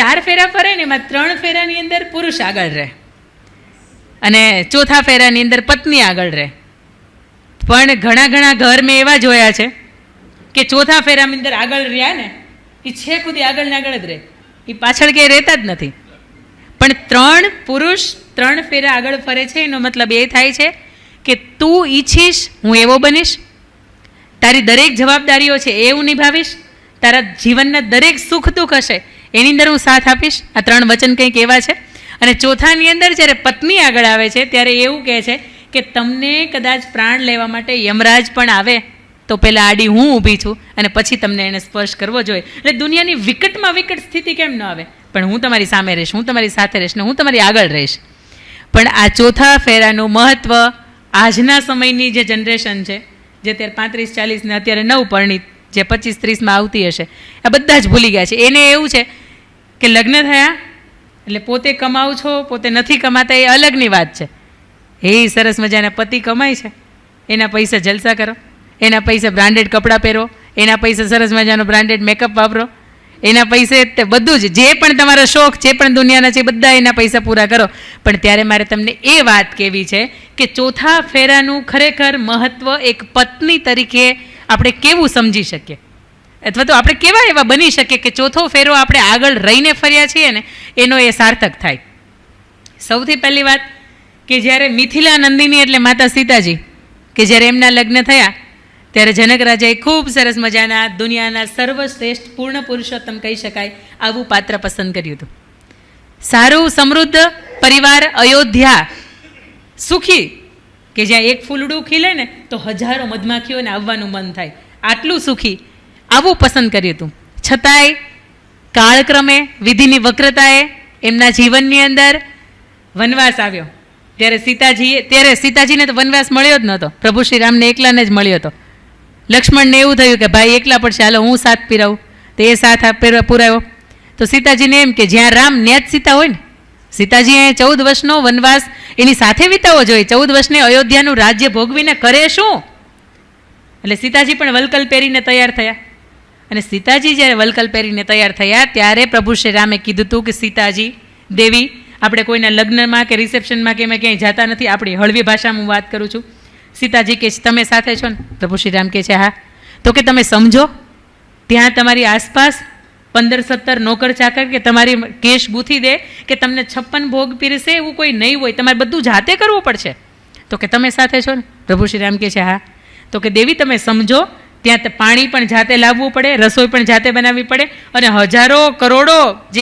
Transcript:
4 ફેરા ફરે ને એમાં 3 ફેરાની અંદર પુરુષ આગળ રહે અને ચોથા ફેરાની અંદર પત્ની આગળ રહે. પણ ઘણા ઘર મેં એવા જોયા છે કે ચોથા ફેરાની અંદર આગળ રહ્યા ને એ છે ખુદી આગળ ને આગળ જ રહે, એ પાછળ ક્યાંય રહેતા જ નથી. પણ 3 પુરુષ 3 ફેરા આગળ ફરે છે એનો મતલબ એ થાય છે કે તું ઈચ્છીશ હું એવો બનીશ, તારી દરેક જવાબદારીઓ છે એ હું નિભાવીશ, તારા જીવનના દરેક સુખ દુઃખ હશે એની અંદર હું સાથ આપીશ. આ 3 વચન કંઈક એવા છે. અને ચોથાની અંદર જ્યારે પત્ની આગળ આવે છે ત્યારે એવું કહે છે કે તમને કદાચ પ્રાણ લેવા માટે યમરાજ પણ આવે તો પહેલાં આડી હું ઊભી છું અને પછી તમને એને સ્પર્શ કરવો જોઈએ. એટલે દુનિયાની વિકટમાં વિકટ સ્થિતિ કેમ ન આવે, પણ હું તમારી સામે રહીશ, હું તમારી સાથે રહીશ ને હું તમારી આગળ રહીશ. પણ આ ચોથા ફેરાનું મહત્ત્વ આજના સમયની જે જનરેશન છે, જે અત્યારે 35-40 ને અત્યારે નવપરણિત જે 25-30માં આવતી હશે, આ બધા જ ભૂલી ગયા છે. એને એવું છે કે લગ્ન થયા એટલે પોતે કમાવું છો, પોતે નથી કમાતા એ અલગની વાત છે. એ સરસ મજાના પતિ કમાય છે, એના પૈસા જલસા કરો, એના પૈસા બ્રાન્ડેડ કપડાં પહેરો, એના પૈસા સરસ મજાનો બ્રાન્ડેડ મેકઅપ વાપરો, એના પૈસે તે બધું જ જે પણ તમારો શોખ જે પણ દુનિયાના છે બધા એના પૈસા પૂરા કરો. પણ ત્યારે મારે તમને એ વાત કહેવી છે કે ચોથા ફેરાનું ખરેખર મહત્ત્વ એક પત્ની તરીકે આપણે કેવું સમજી શકીએ, અથવા તો આપણે કેવા એવા બની શકીએ કે ચોથો ફેરો આપણે આગળ રહીને ફર્યા છીએ ને એનો એ સાર્થક થાય. સૌથી પહેલી વાત કે જ્યારે મિથિલા નંદિની એટલે માતા સીતાજી કે જ્યારે એમના લગ્ન થયા ત્યારે જનક રાજાએ ખૂબ સરસ મજાના દુનિયાના સર્વશ્રેષ્ઠ પૂર્ણ પુરુષોત્તમ કહી શકાય આવું પાત્ર પસંદ કર્યું હતું. સારું સમૃદ્ધ પરિવાર, અયોધ્યા, સુખી, કે જ્યાં એક ફૂલડું ખીલે ને તો હજારો મધમાખીઓને આવવાનું મન થાય, આટલું સુખી, આવું પસંદ કર્યું હતું. છતાંય કાળક્રમે વિધિની વક્રતાએ એમના જીવનની અંદર વનવાસ આવ્યો. ત્યારે સીતાજીને તો વનવાસ મળ્યો જ નહોતો, પ્રભુ શ્રી રામને એકલાને જ મળ્યો હતો. લક્ષ્મણને એવું થયું કે ભાઈ એકલા પડશે, હાલો હું સાથ પીરાવું, તો એ સાથ પુરાવ્યો. તો સીતાજીને એમ કે જ્યાં રામ ત્યાં જ સીતા હોય ને, સીતાજી 14 વર્ષનો વનવાસ એની સાથે વિતાવવો જોઈએ, 14 વર્ષને અયોધ્યાનું રાજ્ય ભોગવીને કરે શું? એટલે સીતાજી પણ વલકલ પહેરીને તૈયાર થયા. અને સીતાજી જ્યારે વલકલ પહેરીને તૈયાર થયા ત્યારે પ્રભુ શ્રી રામે કીધું હતું કે સીતાજી દેવી, આપણે કોઈના લગ્નમાં કે રિસેપ્શનમાં કે એમાં ક્યાંય જતા નથી, આપણી હળવી ભાષામાં હું વાત કરું છું. સીતાજી કે તમે સાથે છો ને? પ્રભુ શ્રી રામ કહે છે હા. તો કે તમે સમજો ત્યાં તમારી આસપાસ 15-17 નોકર ચાકર કે તમારી કેશ ગૂંથી દે કે તમને 56 ભોગ પીરસે એવું કોઈ નહીં હોય, તમારે બધું જાતે કરવું પડશે. તો કે તમે સાથે છો ને? પ્રભુ શ્રી રામ કહે છે હા. તો કે દેવી તમે સમજો ત્યાં પાણી પણ જાતે લાવવું પડે, રસોઈ પણ જાતે બનાવવી પડે અને હજારો કરોડો જે